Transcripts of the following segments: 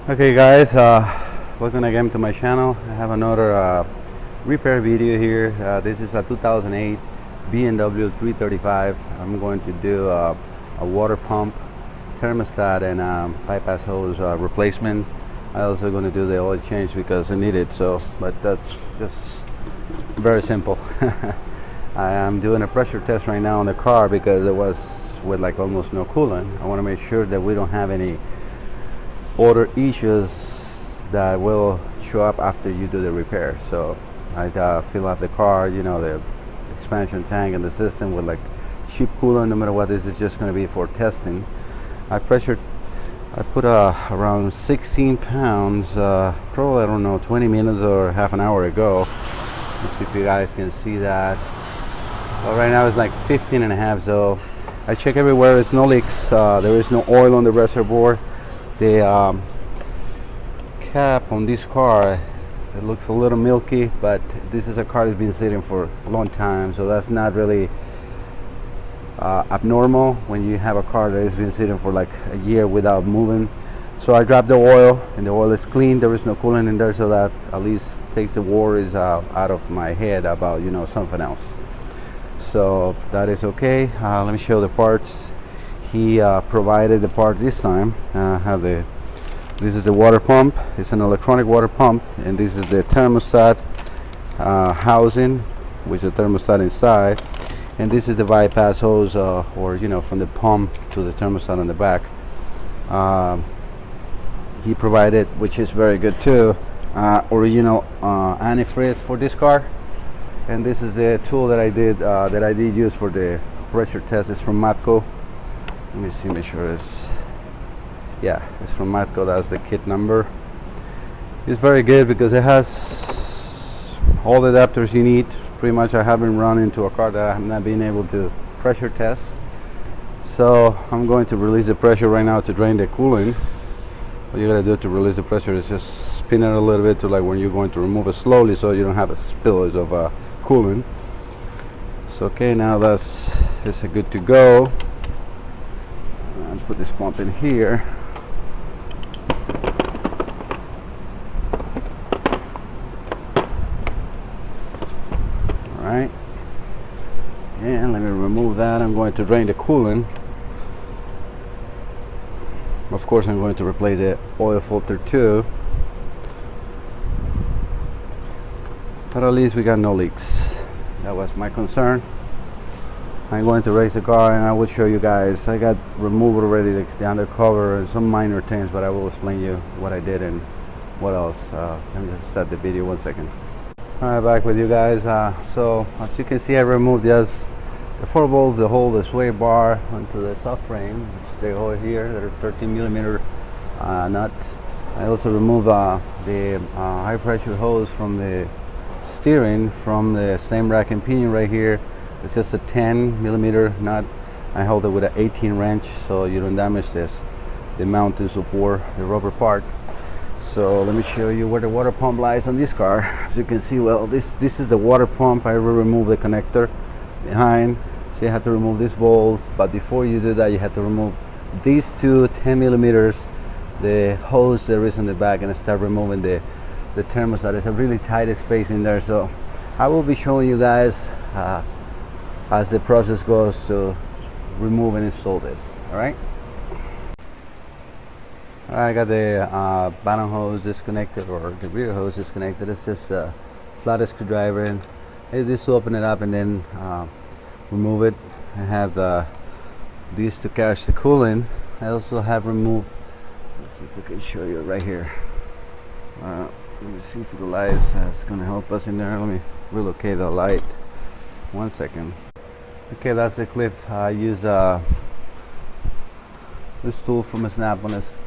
Okay guys, welcome again to my channel. I have another repair video here. This is a 2008 BMW 335. I'm going to do a water pump, thermostat, and bypass hose replacement. I also going to do the oil change because I need it. But that's just very simple. I am doing a pressure test right now on the car because it was with like almost no coolant. I want to make sure that we don't have any other issues that will show up after you do the repair. So I fill up the car, the expansion tank and the system with like cheap coolant. No matter what, this is just going to be for testing. I put around 16 pounds, probably, I don't know, 20 minutes or half an hour ago. Let's see if you guys can see that. Well, right now it's like 15 and a half, so I check everywhere. There's no leaks, there is no oil on the reservoir. The cap on this car, it looks a little milky, but this is a car that's been sitting for a long time, so that's not really abnormal when you have a car that has been sitting for like a year without moving. So I dropped the oil, and the oil is clean. There is no coolant in there, so that at least takes the worries out of my head about something else. So that is okay. Let me show the parts. He provided the parts this time. This is the water pump. It's an electronic water pump, and this is the thermostat housing, with the thermostat inside, and this is the bypass hose, or from the pump to the thermostat on the back. He provided, which is very good too, original antifreeze for this car, and this is the tool that I did use for the pressure test. It's from Matco. Let me see, make sure it's from Matco. That's the kit number. It's very good because it has all the adapters you need. Pretty much I haven't run into a car that I have not been able to pressure test. So I'm going to release the pressure right now to drain the coolant. What you gotta do to release the pressure is just spin it a little bit to like when you're going to remove it slowly, so you don't have a spillage of coolant. So okay, now it's good to go. And put this pump in here. All right, and let me remove that. I'm going to drain the coolant. Of course, I'm going to replace the oil filter too, but at least we got no leaks. That was my concern. I'm going to raise the car and I will show you guys. I got removed already the undercover and some minor things, but I will explain you what I did and what else. Let me just set the video 1 second. All right, back with you guys. So as you can see, I removed just the 4 bolts, the hole, the sway bar onto the subframe. They go here. They're 13 millimeter nuts. I also removed the high pressure hose from the steering from the same rack and pinion right here. It's just a 10 millimeter nut. I hold it with an 18 wrench so you don't damage the mounting support, the rubber part. So let me show you where the water pump lies on this car. As you can see, well, this is the water pump. I will remove the connector behind, so you have to remove these bolts, but before you do that, you have to remove these two 10 millimeters, the hose there is on the back, and start removing the thermostat. There's a really tight space in there, so I will be showing you guys as the process goes to remove and install this. All right, I got the bottom hose disconnected, or the rear hose disconnected. It's just a flat screwdriver, and this will open it up and then remove it. I have these to catch the coolant. I also have removed, let's see if we can show you right here. Let me see if the light is going to help us in there. Let me relocate the light. 1 second. Okay, that's the clip. I use this tool from a Snap-on. It's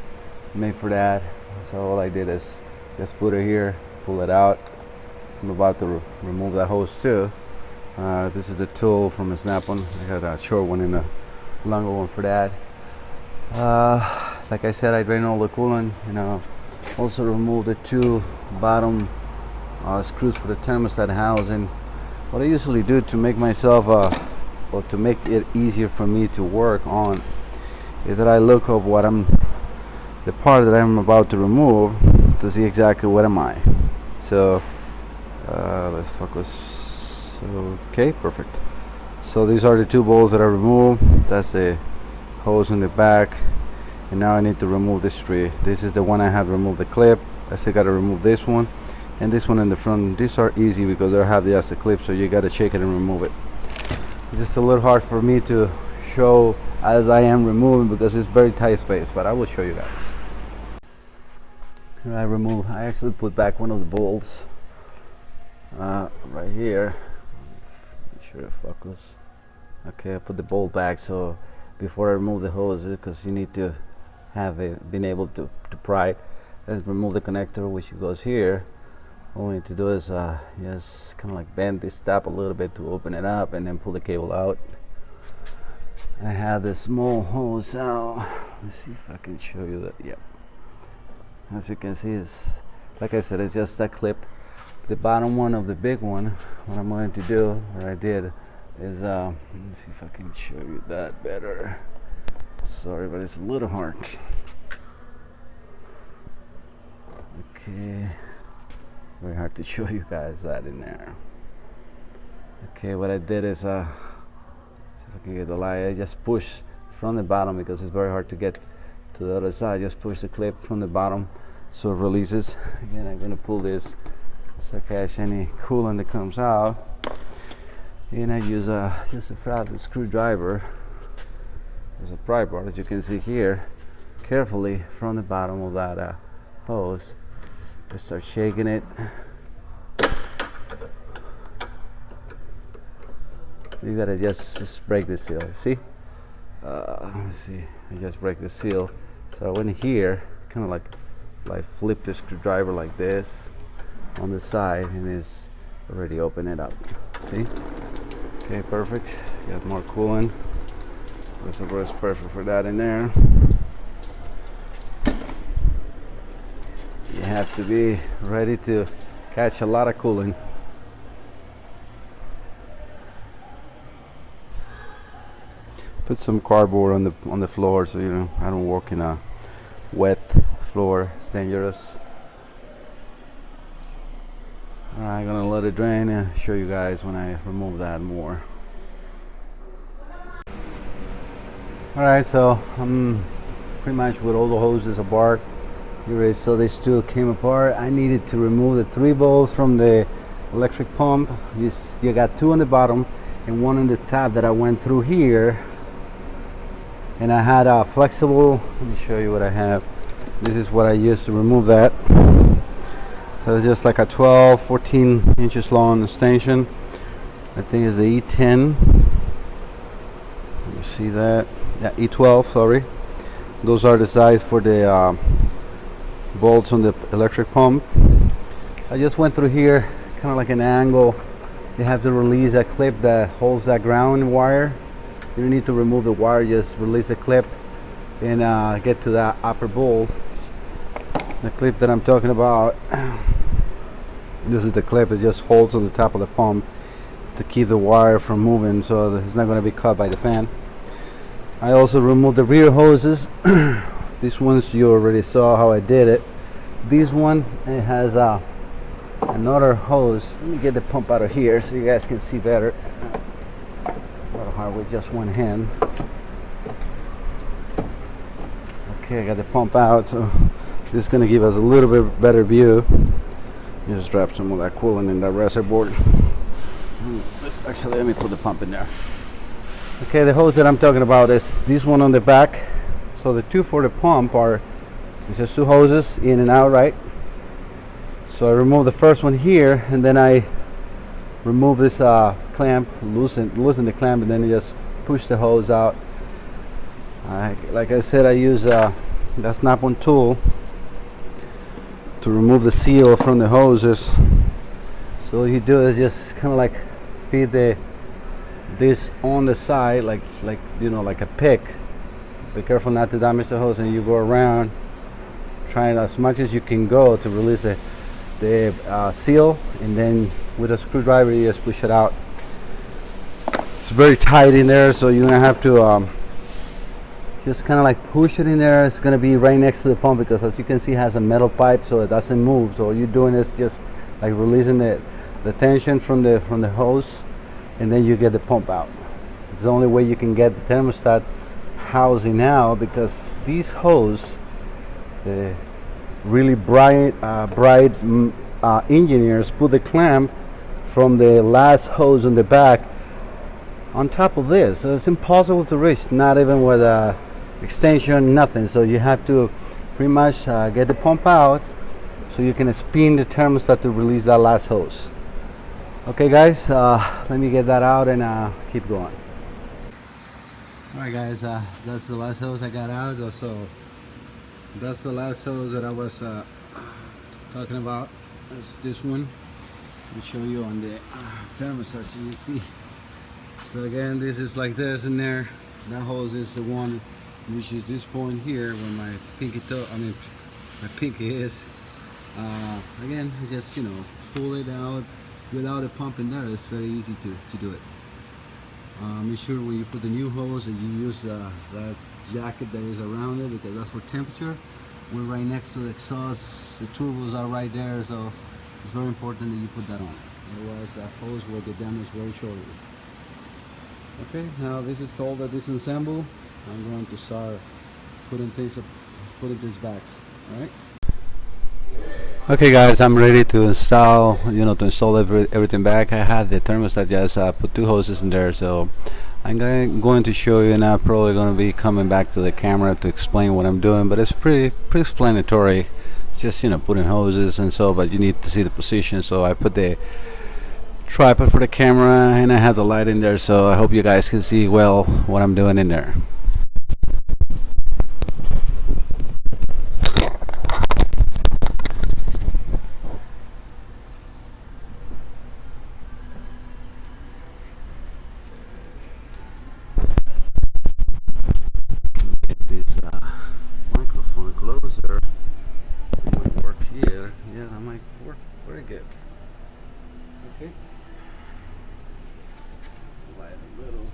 made for that. So all I did is just put it here, pull it out. I'm about to remove that hose too. This is the tool from a Snap-on. I got a short one and a longer one for that. Like I said, I drained all the coolant, also remove the 2 bottom screws for the thermostat housing. What I usually do to make myself or to make it easier for me to work on is that I look up what I'm the part that I'm about to remove to see exactly what am I. So let's focus. Okay, perfect. So these are the two bolts that I removed. That's the hose in the back, and now I need to remove this three. This is the one I have removed the clip. I still got to remove this one and this one in the front. These are easy because they have the clip, so you got to shake it and remove it. It's just a little hard for me to show as I am removing because it's very tight space, but I will show you guys. Here I actually put back one of the bolts right here. Make sure it focus. Okay, I put the bolt back so before I remove the hose, because you need to have it been able to pry it. Let's remove the connector which goes here. All we need to do is just kind of like bend this tab a little bit to open it up and then pull the cable out. I have this small hose out. Let's see if I can show you that. Yep. As you can see, it's like I said, it's just that clip. The bottom one of the big one, what I'm going to do, what I did is let me see if I can show you that better. Sorry, but it's a little hard. Okay, it's very hard to show you guys that in there. Okay, what I did is see if I can get the light. I just push from the bottom because it's very hard to get to the other side. Just push the clip from the bottom so it releases. Again, I'm gonna pull this so I catch any coolant that comes out. And I use just a flat screwdriver as a pry bar, as you can see here, carefully from the bottom of that hose. I start shaking it. You gotta just break the seal. See? Let's see. I just break the seal. So I went here, kind of like flip the screwdriver like this on the side, and it's already open it up. See? Okay, perfect. Got more coolant. Reservoir is perfect for that in there. You have to be ready to catch a lot of coolant. Put some cardboard on the floor so you know I don't walk in a wet floor. It's dangerous. Alright, I'm gonna let it drain and show you guys when I remove that more. Alright, so I'm pretty much with all the hoses apart. Here so these two came apart. I needed to remove the 3 bolts from the electric pump. You got 2 on the bottom and 1 on the top that I went through here. And I had a flexible, let me show you what I have. This is what I used to remove that. So it's just like a 14 inches long extension. I think it's the E10. You see that? Yeah, E12, sorry. Those are the size for the bolts on the electric pump. I just went through here, kind of like an angle. You have to release a clip that holds that ground wire. You don't need to remove the wire, just release the clip and get to that upper bolt. The clip that I'm talking about, this is the clip. It just holds on the top of the pump to keep the wire from moving, so it's not going to be caught by the fan. I also removed the rear hoses. These ones you already saw how I did it. This one, it has another hose. Let me get the pump out of here so you guys can see better. A little hard with just one hand. Okay, I got the pump out, so this is going to give us a little bit better view. Just drop some of that coolant in that reservoir. Actually, let me put the pump in there. Okay, the hose that I'm talking about is this one on the back. So the 2 for the pump are, it's just 2 hoses in and out, right? So I remove the first one here, and then I remove this clamp, loosen the clamp, and then you just push the hose out. Like I said, I use that snap-on tool to remove the seal from the hoses. So all you do is just kind of like feed this on the side, like you know, like a pick. Be careful not to damage the hose, and you go around trying as much as you can go to release the seal, and then with a screwdriver you just push it out. It's very tight in there, so you're gonna have to just kind of like push it in there. It's going to be right next to the pump because, as you can see, it has a metal pipe, so it doesn't move. So all you're doing is just like releasing the tension from the hose, and then you get the pump out. It's the only way you can get the thermostat housing out, because these hose, the really bright engineers put the clamp from the last hose on the back on top of this, so it's impossible to reach, not even with a extension, nothing. So you have to pretty much get the pump out so you can spin the thermostat to release that last hose. Okay guys, let me get that out and keep going. Alright guys, that's the last hose I got out. So that's the last hose that I was talking about. It's this one. I'll show you on the thermostat so you see. So again, this is like this in there. That hose is the one which is this point here where my pinky toe, my pinky is. Again, I just, pull it out without a pump in there. It's very easy to do it. Make sure when you put the new hose that you use that jacket that is around it, because that's for temperature. We're right next to the exhaust. The turbos are right there, so it's very important that you put that on. Otherwise, that hose will get damaged very shortly. Okay, now this is all the disassemble. I'm going to start putting things back. All right. Okay, guys, I'm ready to install. Everything back. I had the thermostat just put two hoses in there, so I'm going to show you, and I'm probably going to be coming back to the camera to explain what I'm doing. But it's pretty explanatory. It's just putting hoses and so, but you need to see the position. So I put the tripod for the camera and I have the light in there, so I hope you guys can see well what I'm doing in there. Get this microphone closer. It might work here. Yeah, that might work very good. Okay. Light a little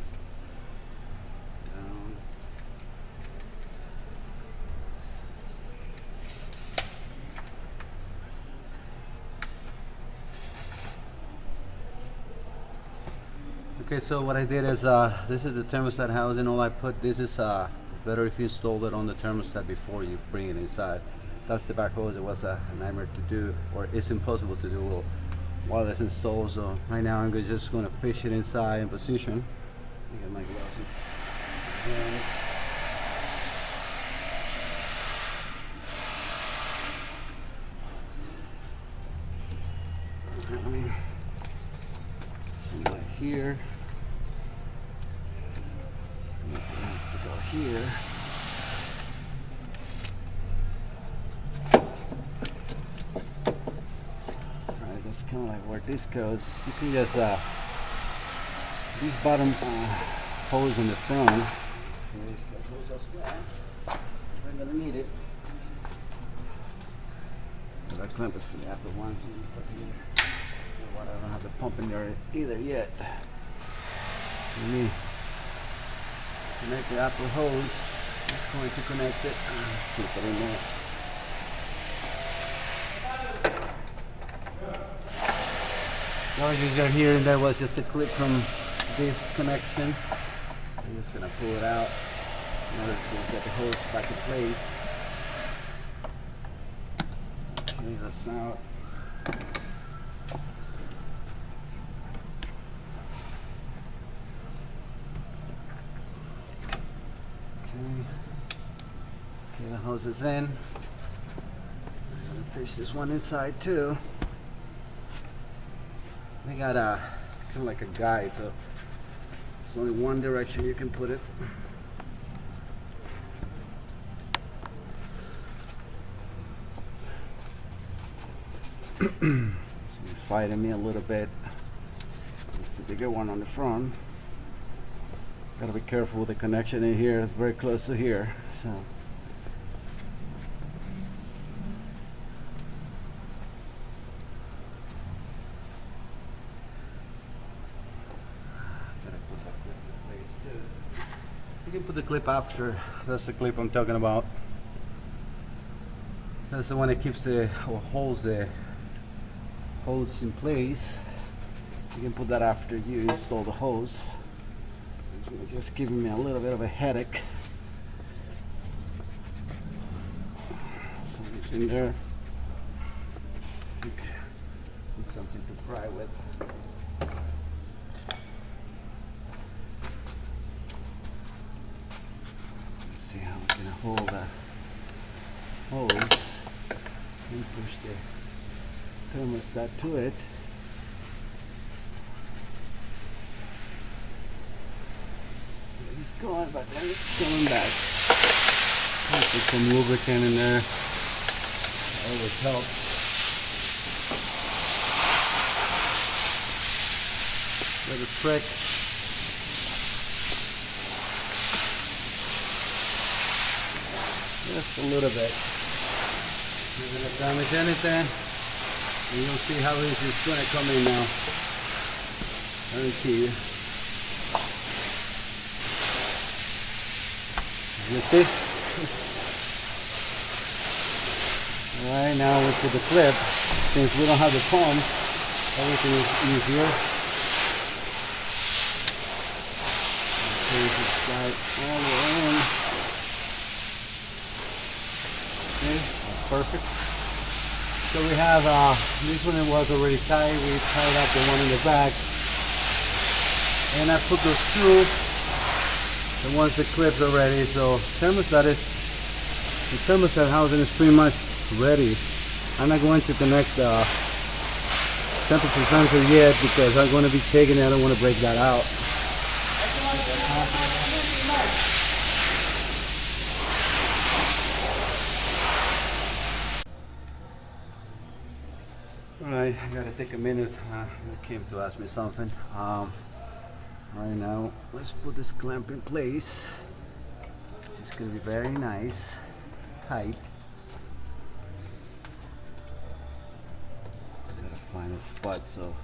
down. Okay, so what I did is this is the thermostat housing. All I put, this is better if you install it on the thermostat before you bring it inside. That's the back hose. It was a nightmare to do, or it's impossible to do while it's installed. So right now I'm just going to fish it inside in position. I get my gloves and some light here. It has to go here. Alright, that's kind of like where this goes. You can just these bottom holes in the front. Those clamps. I'm gonna need it. That clamp is for the upper one, so you put here. I don't have the pump in there either yet. Let me connect the upper hose. Just going to connect it. Keep it in there. Noise you're hearing there was just a clip from this connection. I'm just gonna pull it out in order to get the hose back in place. Okay, that's out. Okay, the hose is in. I'm gonna fish this one inside too. They got a kind of like a guide, so it's only one direction you can put it. So he's fighting me a little bit. It's the bigger one on the front. Gotta be careful with the connection in here. It's very close to here. So can put the clip after. That's the clip I'm talking about. That's the one that keeps the, or holds the hose in place. You can put that after you install the hose. It's just giving me a little bit of a headache. Something's in there. I think there's something to pry with. Let's see how we can hold that hose and push the thermostat to it. It's going, but then it's coming back. Put some lubricant in there. Always helps. Little trick. Just a little bit. Not gonna damage anything. And you'll see how easy it's gonna come in now. Guarantee you. You see? Alright, now we put the clip. Since we don't have the pump, everything is easier. Okay, just slide all the way in. Okay, that's perfect. So we have, this one was already tied. We tied up the one in the back. And I put those two. And once the clip's already, so the thermostat housing is pretty much ready. I'm not going to connect the temperature sensor yet because I'm going to be taking it. I don't want to break that out. Alright, I gotta take a minute. They came to ask me something. Right now, let's put this clamp in place. It's going to be very nice, tight. Gotta find a spot so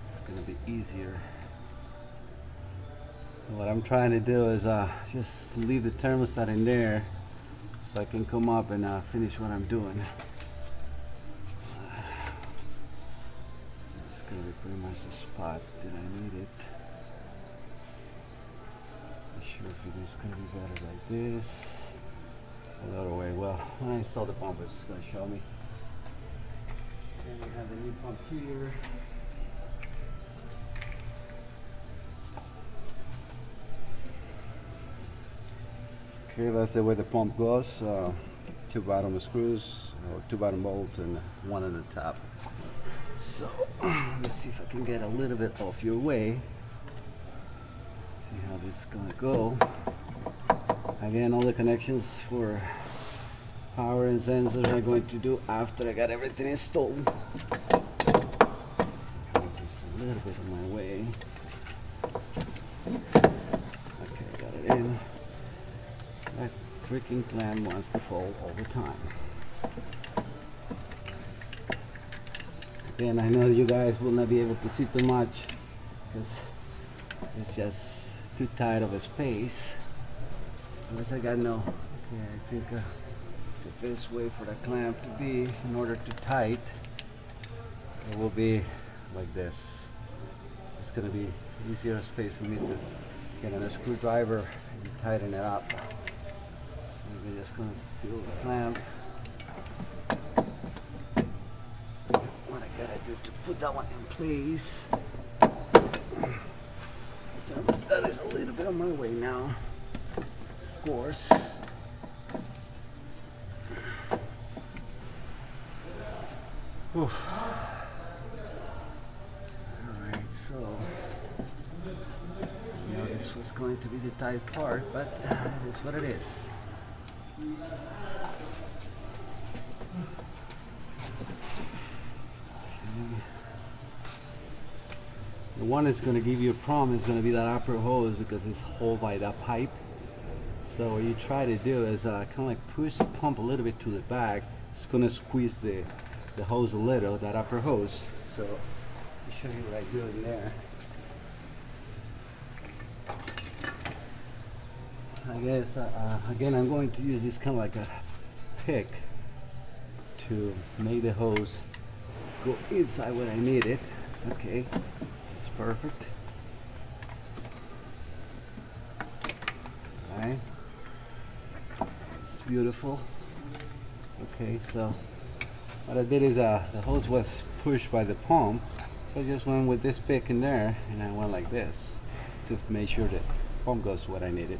it's going to be easier. So what I'm trying to do is just leave the thermostat in there so I can come up and finish what I'm doing. It's going to be pretty much the spot that I need it. Sure if it is going to be better like this or the other way. Well, when I install the pump, it's going to show me. And we have the new pump here. Okay, that's the way the pump goes. Two bottom screws, or two bottom bolts, and one on the top. So let's see if I can get a little bit off your way. See how this is gonna go. Again, all the connections for power and sensors are going to do after I got everything installed. It's a little bit of my way. Okay, got it in. That freaking clamp wants to fall all the time. Again, I know you guys will not be able to see too much because it's just too tight of a space. Unless I got no. Okay, I think the best way for the clamp to be, in order to tight, it will be like this. It's gonna be easier space for me to get on a screwdriver and tighten it up. So we're just gonna feel the clamp. What I gotta do to put that one in place. That is a little bit on my way now, of course. Oof. Alright, so this was going to be the tight part, but it is what it is. The one that's going to give you a problem is going to be that upper hose because it's held by that pipe. So what you try to do is kind of like push the pump a little bit to the back. It's going to squeeze the hose a little, that upper hose. So I'll show you what I do in there. I guess again I'm going to use this kind of like a pick to make the hose go inside where I need it. Okay, that's perfect. Alright, it's beautiful. Okay, so what I did is the hose was pushed by the pump, so I just went with this pick in there and I went like this to make sure that pump goes what I needed.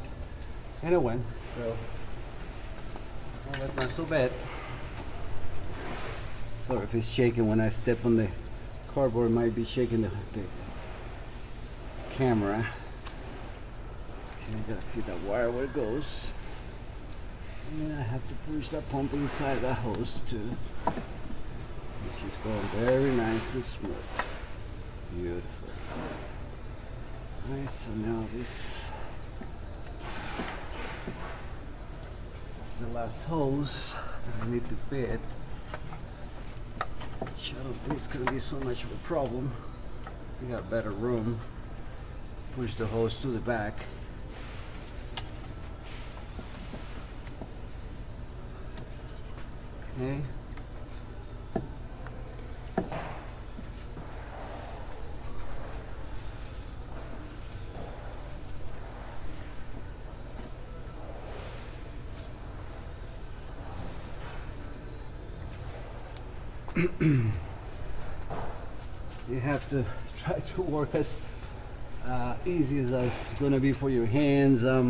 And it went, so well, that's not so bad. Sorry if it's shaking when I step on the cardboard, it might be shaking the camera. Okay, I gotta fit that wire where it goes. And then I have to push that pump inside that hose too, which is going very nice and smooth. Beautiful. Alright, so now this is the last hose that I need to fit. I don't think it's gonna be so much of a problem. We got better room. Push the hose to the back. Okay. You have to try to work as easy as it's gonna be for your hands. I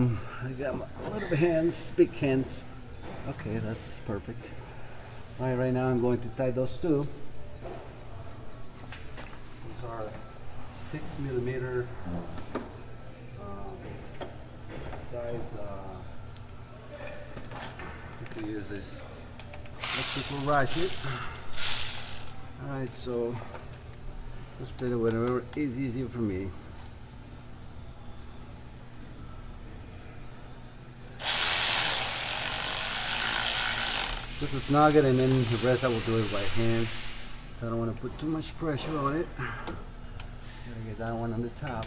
got a little hands, big hands. Okay, that's perfect. All right now I'm going to tie those two. These are 6mm size. You can use this electrical ratchet. All right, so just split it whatever is easier for me. Just a snug it, and then the rest I will do it by hand. So I don't want to put too much pressure on it. Gotta get that one on the top.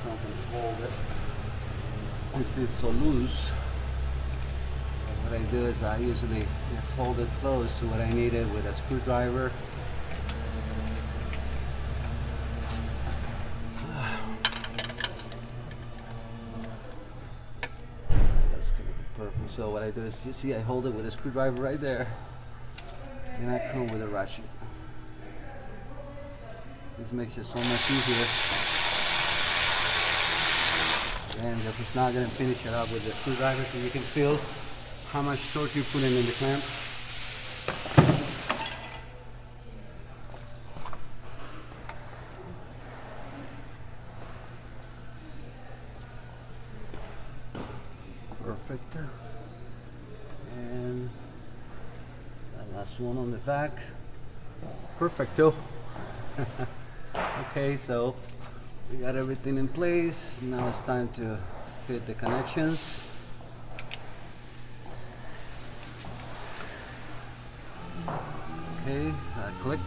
Something to hold it. This is so loose. What I do is I usually just hold it close to what I needed with a screwdriver. That's gonna be perfect. So what I do is, you see, I hold it with a screwdriver right there, and I come with a ratchet. This makes it so much easier. And just it's not gonna finish it up with the screwdriver, so you can feel how much torque you're putting in the clamp. Perfect. And that last one on the back. Perfecto. Okay, so we got everything in place. Now it's time to fit the connections. Okay, click.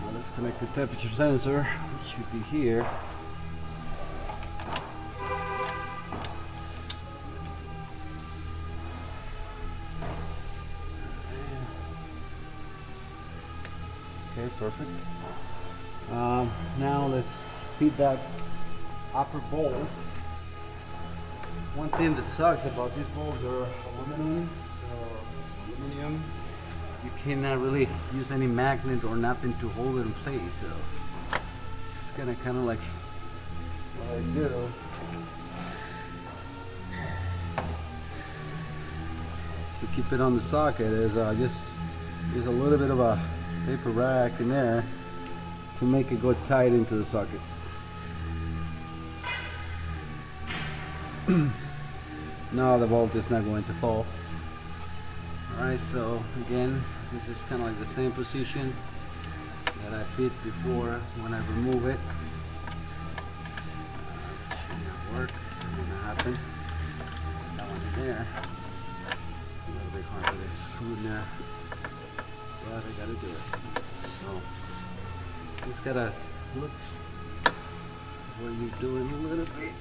Now let's connect the temperature sensor, which should be here. Okay, perfect. Now let's feed that upper bowl. One thing that sucks about these bowls are aluminum. You cannot really use any magnet or nothing to hold it in place, so it's gonna kind of like what I do. To keep it on the socket is just use a little bit of a paper rack in there to make it go tight into the socket. Now the bolt is not going to fall. Alright, so again, this is kind of like the same position that I fit before when I remove it. Should not work, not gonna happen. That one in there. A little bit harder to screw in there, but I gotta do it. So just gotta look what you're doing a little bit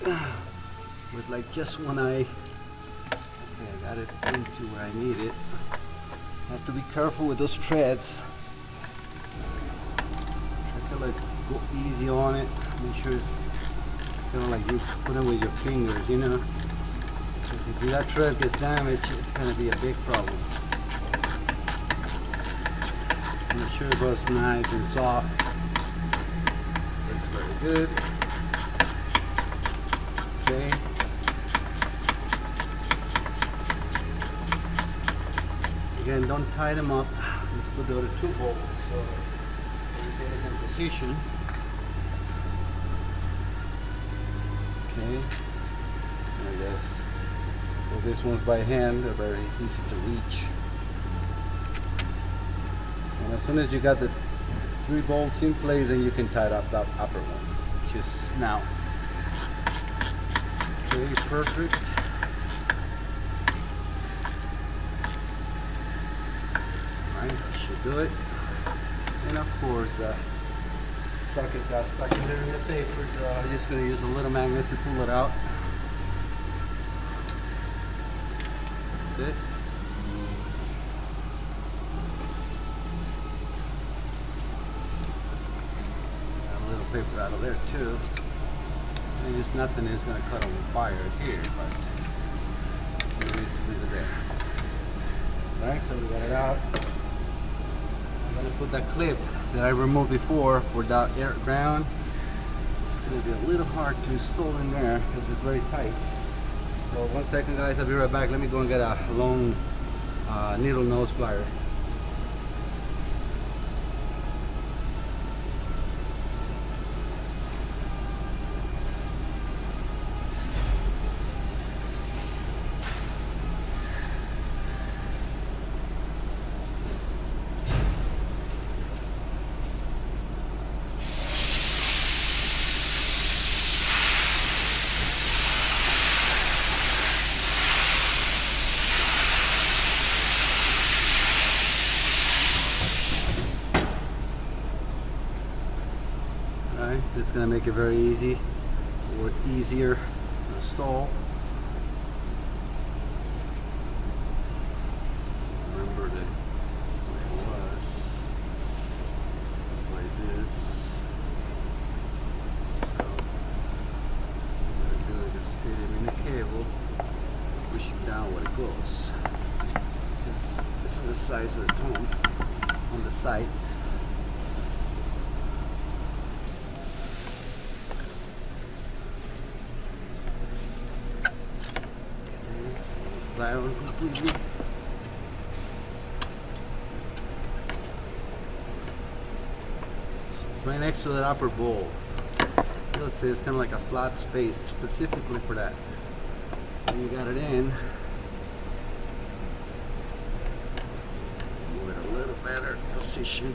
with like just one eye. Okay, I got it into where I need it. I have to be careful with those threads. Try to like go easy on it. Make sure it's kind of like you put it with your fingers, you know. Because if that thread gets damaged, it's going to be a big problem. Make sure it goes nice and soft. Looks very good. Okay. Again, don't tie them up. Let's put the other two bolts so everything is in position. Okay. I guess. Well, this one's by hand. They're very easy to reach. And as soon as you got the 3 bolts in place, then you can tie up that upper one, which is now. Okay, perfect. Alright, that should do it. And of course, sockets got stuck in there in the paper, so I'm just going to use a little magnet to pull it out. That's it. Paper out of there too. I mean, nothing is going to cut on fire here, but we need to leave it there. Alright, so we got it out. I'm going to put that clip that I removed before for that air ground. It's going to be a little hard to install in there because it's very tight. So 1 second guys, I'll be right back. Let me go and get a long needle nose plier. This is going to make it very easy or easier to install. Remember that it was just like this. So what I'm going to do is just fit it in the cable, push it down where it goes. This is the size of the cone on the side. Slide on completely. Right next to that upper bowl. Let's say it's kind of like a flat space specifically for that. And you got it in. Move it a little better position.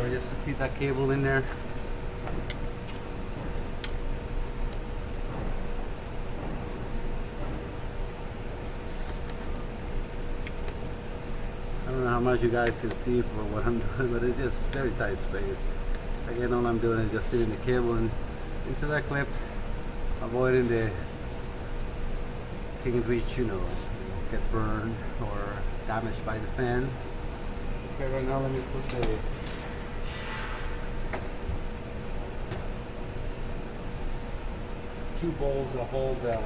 Just to feed that cable in there. I don't know how much you guys can see for what I'm doing, but it's just very tight space. Again, all I'm doing is just fitting the cable into that clip, avoiding the things which, you know, get burned or damaged by the fan. Okay, right now let me put the two bowls that hold the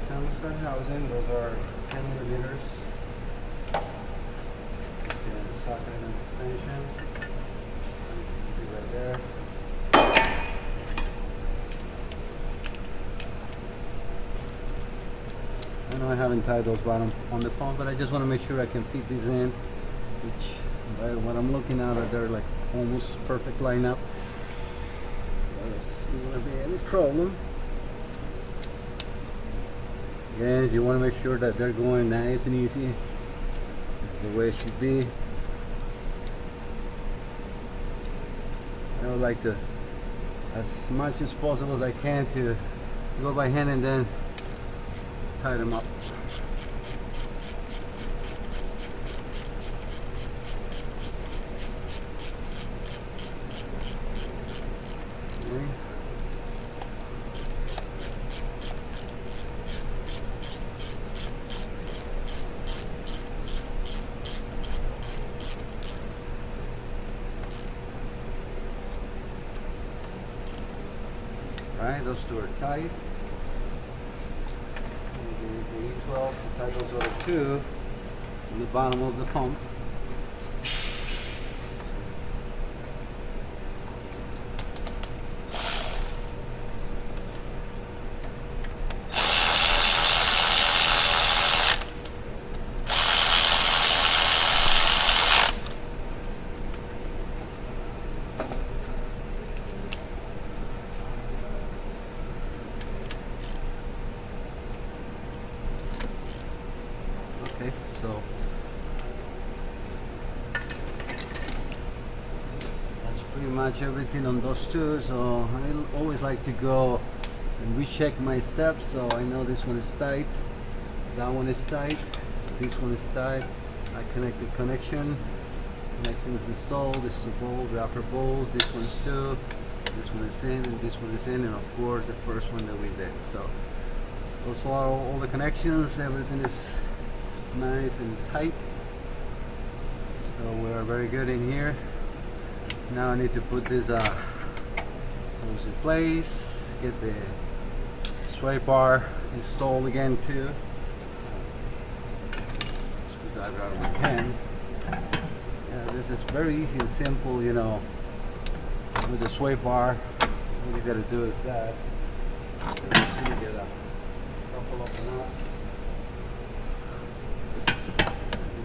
thermostat housing. Those are 10 millimeters. And the socket and extension. Right there. I know I haven't tied those bottom on the phone, but I just want to make sure I can fit these in. Which, by what I'm looking at, they're like almost perfect lineup. Let's see if there be any problem. Again, you want to make sure that they're going nice and easy. This is the way it should be. I would like to, as much as possible as I can, to go by hand and then tie them up. Okay. Right, those two are tight. The E12 to tie those other two on the bottom of the pump. Okay, so that's pretty much everything on those two. So I always like to go and recheck my steps, so I know this one is tight, that one is tight, this one is tight. I connect the connection. Connection is installed. This is the bowl, the upper bowls. This one's two. This one is in, and this one is in, and of course the first one that we did. So those are all the connections. Everything is nice and tight, so we're very good in here. Now I need to put this hose in place, get the sway bar installed again too. Screwdriver out of my pen. This is very easy and simple, you know, with the sway bar. All you gotta do is that. You get a couple of nuts.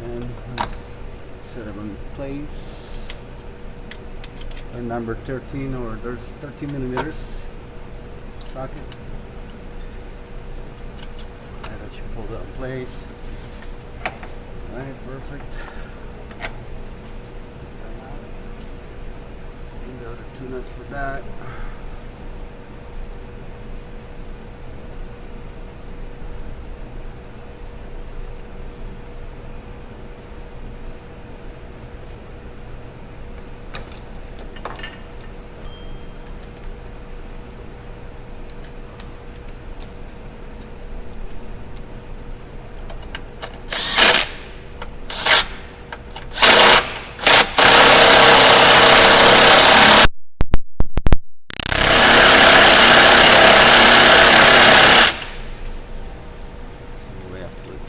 And let's set it in place. And number 13, or there's 13 millimeters socket. And that should pull that in place. Alright, perfect. And the other two nuts for that.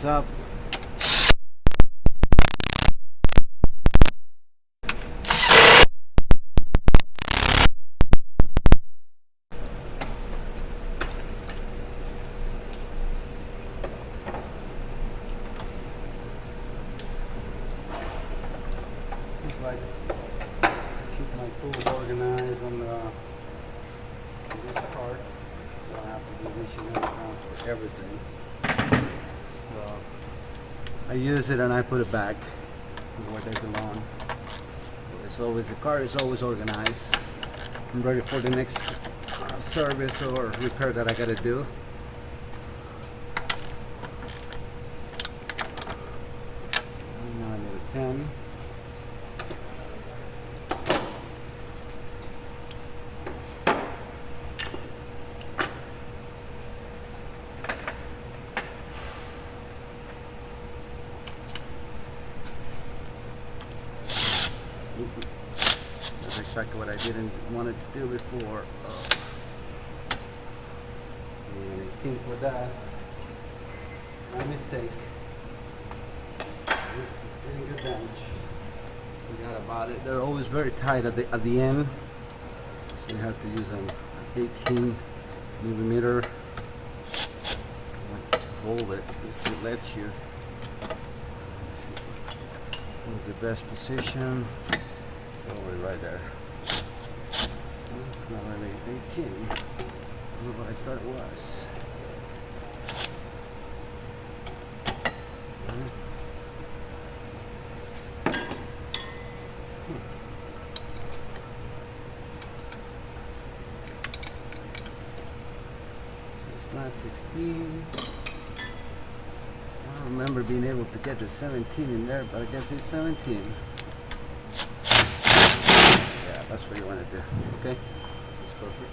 Up. Just like keep my tools organized on this part, so I have to be reaching around for everything. So I use it and I put it back where they belong. It's always, the car is always organized. I'm ready for the next service or repair that I gotta do. Now I need a 10. That's exactly what I didn't want it to do before. And 18 for that. My mistake. This didn't get damaged. Forgot about it. They're always very tight at the end, so you have to use an 18 millimeter to hold it if it lets you. The best position. Oh, right there. It's not really 18. I don't know what I thought it was. not 16. I don't remember being able to get the 17 in there, but I guess it's 17. Yeah, that's what you want to do. Okay, that's perfect.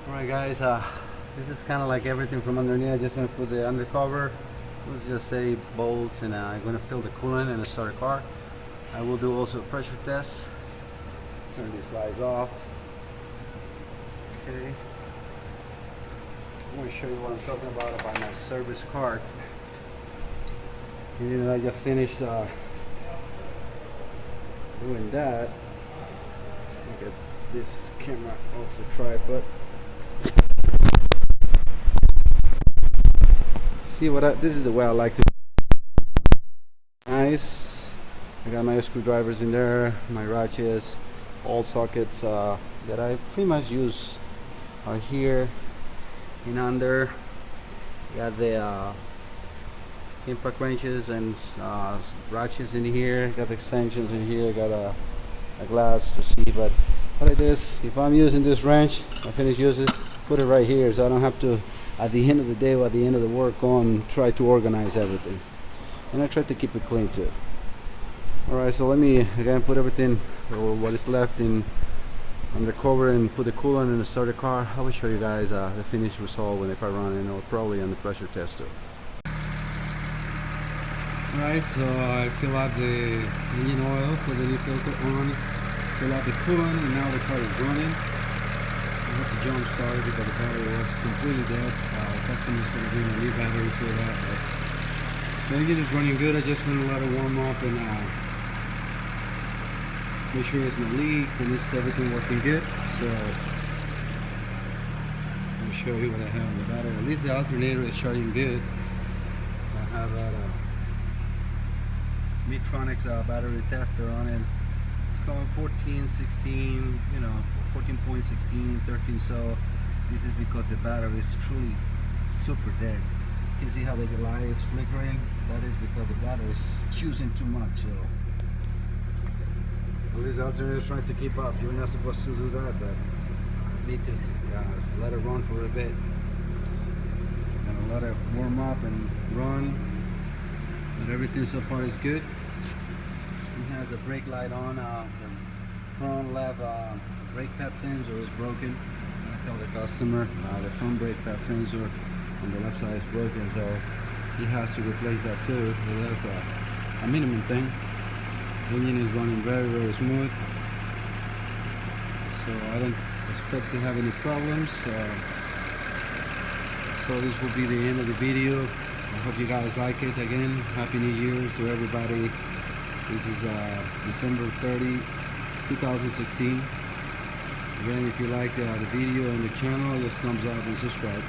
Alright guys, this is kind of like everything from underneath. I'm just going to put the undercover. Let's just say bolts, and I'm going to fill the coolant and start a car. I will do also a pressure test. Turn these lights off. Okay. I'm going to show you what I'm talking about my service card. And I just finished doing that. Get this camera off the tripod. See what this is the way I like to. Nice. I got my screwdrivers in there, my ratchets, all sockets that I pretty much use are here and under. Got the impact wrenches and ratchets in here. Got the extensions in here. Got a glass to see. But what it is, if I'm using this wrench, I finish using it, put it right here, so I don't have to, at the end of the day or at the end of the work, go and try to organize everything. And I try to keep it clean too. Alright, so let me again put everything, or what is left, in under cover and put the coolant and start the car. I will show you guys the finished result when the car running, or probably on the pressure test too. Alright, so I fill out the engine oil, put the new filter on, fill out the coolant, and now the car is running. I have to jump start because the battery was completely dead. The customer's going to bring a new battery for that. But the engine is running good. I just want to let it warm up and make sure there's no leaks and this is everything working good. So let me show you what I have on the battery. At least the alternator is charging good. I have that Medtronic's battery tester on it. It's going 14, 16, you know, 14.16, 13. So this is because the battery is truly super dead. You can see how the light is flickering. That is because the battery is choosing too much. So well, this alternator is trying to keep up. You're not supposed to do that, but you need to let it run for a bit. Gonna let it warm up and run. But everything so far is good. It has a brake light on. The front left brake pad sensor is broken. I tell the customer the front brake pad sensor on the left side is broken, so he has to replace that too. So that's a minimum thing. The engine is running very, very smooth, so I don't expect to have any problems. So this will be the end of the video. I hope you guys like it. Again, Happy New Year to everybody. This is December 30, 2016. Again, if you like the video and the channel, just thumbs up and subscribe.